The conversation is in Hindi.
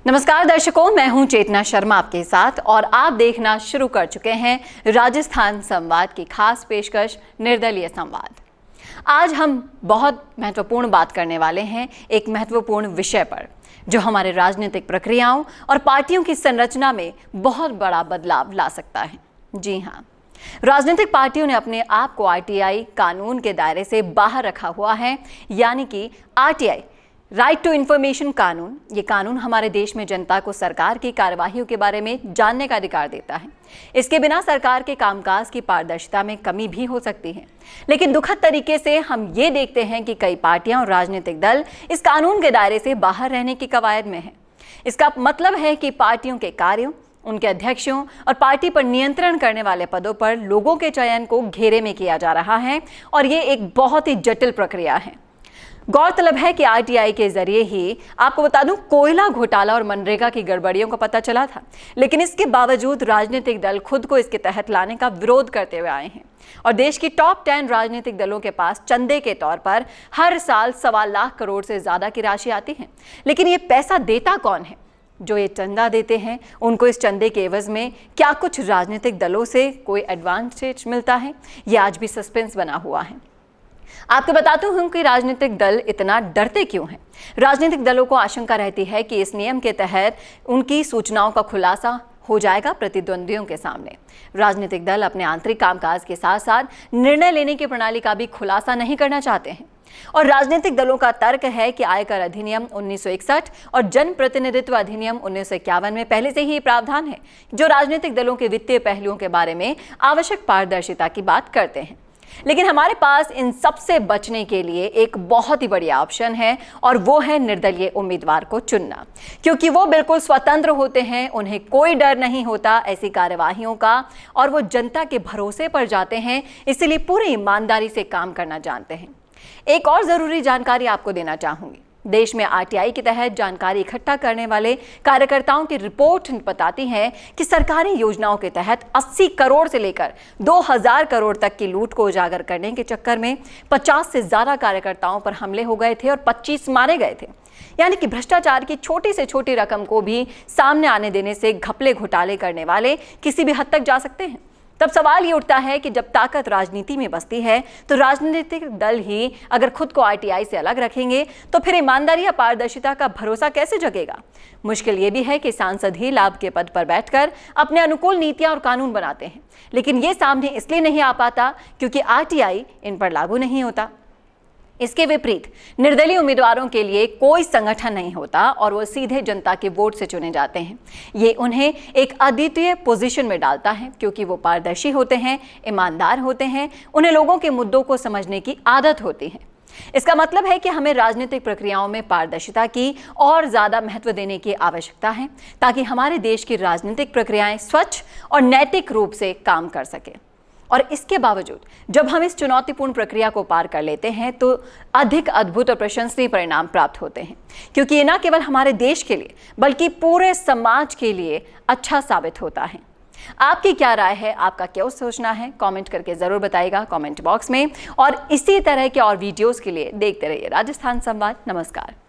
नमस्कार दर्शकों, मैं हूं चेतना शर्मा आपके साथ और आप देखना शुरू कर चुके हैं राजस्थान संवाद की खास पेशकश निर्दलीय संवाद। आज हम बहुत महत्वपूर्ण बात करने वाले हैं एक महत्वपूर्ण विषय पर जो हमारे राजनीतिक प्रक्रियाओं और पार्टियों की संरचना में बहुत बड़ा बदलाव ला सकता है। जी हाँ, राजनीतिक पार्टियों ने अपने आप को आरटीआई कानून के दायरे से बाहर रखा हुआ है, यानी कि आरटीआई राइट टू इंफॉर्मेशन कानून। ये कानून हमारे देश में जनता को सरकार की कार्यवाहियों के बारे में जानने का अधिकार देता है। इसके बिना सरकार के कामकाज की पारदर्शिता में कमी भी हो सकती है। लेकिन दुखद तरीके से हम ये देखते हैं कि कई पार्टियां और राजनीतिक दल इस कानून के दायरे से बाहर रहने की कवायद में है। इसका मतलब है कि पार्टियों के कार्यों, उनके अध्यक्षों और पार्टी पर नियंत्रण करने वाले पदों पर लोगों के चयन को घेरे में किया जा रहा है और ये एक बहुत ही जटिल प्रक्रिया है। गौरतलब है कि आरटीआई के जरिए ही आपको बता दूं कोयला घोटाला और मनरेगा की गड़बड़ियों का पता चला था, लेकिन इसके बावजूद राजनीतिक दल खुद को इसके तहत लाने का विरोध करते हुए आए हैं और देश की टॉप 10 राजनीतिक दलों के पास चंदे के तौर पर हर साल 1.25 लाख करोड़ से ज्यादा की राशि आती है। लेकिन ये पैसा देता कौन है? जो ये चंदा देते हैं उनको इस चंदे के एवज में क्या कुछ राजनीतिक दलों से कोई एडवांटेज मिलता है? ये आज भी सस्पेंस बना हुआ है। आपको बताता हूं कि राजनीतिक दल इतना डरते क्यों हैं। राजनीतिक दलों को आशंका रहती है कि इस नियम के तहत उनकी सूचनाओं का खुलासा हो जाएगा प्रतिद्वंदियों के सामने। राजनीतिक दल अपने आंतरिक कामकाज के साथ साथ निर्णय लेने की प्रणाली का भी खुलासा नहीं करना चाहते हैं। और राजनीतिक दलों का तर्क है कि आयकर अधिनियम 1961 और जन प्रतिनिधित्व अधिनियम 1951 में पहले से ही प्रावधान है जो राजनीतिक दलों के वित्तीय पहलुओं के बारे में आवश्यक पारदर्शिता की बात करते हैं। लेकिन हमारे पास इन सब से बचने के लिए एक बहुत ही बढ़िया ऑप्शन है और वो है निर्दलीय उम्मीदवार को चुनना, क्योंकि वो बिल्कुल स्वतंत्र होते हैं, उन्हें कोई डर नहीं होता ऐसी कार्यवाहियों का और वो जनता के भरोसे पर जाते हैं, इसलिए पूरी ईमानदारी से काम करना जानते हैं। एक और जरूरी जानकारी आपको देना चाहूंगी। देश में आरटीआई के तहत जानकारी इकट्ठा करने वाले कार्यकर्ताओं की रिपोर्ट बताती है कि सरकारी योजनाओं के तहत 80 करोड़ से लेकर 2000 करोड़ तक की लूट को उजागर करने के चक्कर में 50 से ज्यादा कार्यकर्ताओं पर हमले हो गए थे और 25 मारे गए थे। यानी कि भ्रष्टाचार की छोटी से छोटी रकम को भी सामने आने देने से घपले घोटाले करने वाले किसी भी हद तक जा सकते हैं। तब सवाल ये उठता है कि जब ताकत राजनीति में बसती है तो राजनीतिक दल ही अगर खुद को आरटीआई से अलग रखेंगे तो फिर ईमानदारी या पारदर्शिता का भरोसा कैसे जगेगा? मुश्किल ये भी है कि सांसद ही लाभ के पद पर बैठकर अपने अनुकूल नीतियां और कानून बनाते हैं, लेकिन ये सामने इसलिए नहीं आ पाता क्योंकि आरटीआई इन पर लागू नहीं होता। इसके विपरीत निर्दलीय उम्मीदवारों के लिए कोई संगठन नहीं होता और वो सीधे जनता के वोट से चुने जाते हैं। ये उन्हें एक अद्वितीय पोजीशन में डालता है क्योंकि वो पारदर्शी होते हैं, ईमानदार होते हैं, उन्हें लोगों के मुद्दों को समझने की आदत होती है। इसका मतलब है कि हमें राजनीतिक प्रक्रियाओं में पारदर्शिता की और ज्यादा महत्व देने की आवश्यकता है ताकि हमारे देश की राजनीतिक प्रक्रियाएं स्वच्छ और नैतिक रूप से काम कर सके। और इसके बावजूद जब हम इस चुनौतीपूर्ण प्रक्रिया को पार कर लेते हैं तो अधिक अद्भुत और प्रशंसनीय परिणाम प्राप्त होते हैं, क्योंकि ये न केवल हमारे देश के लिए बल्कि पूरे समाज के लिए अच्छा साबित होता है। आपकी क्या राय है? आपका क्या सोचना है? कमेंट करके जरूर बताइएगा कमेंट बॉक्स में। और इसी तरह के और वीडियोस के लिए देखते रहिए राजस्थान संवाद। नमस्कार।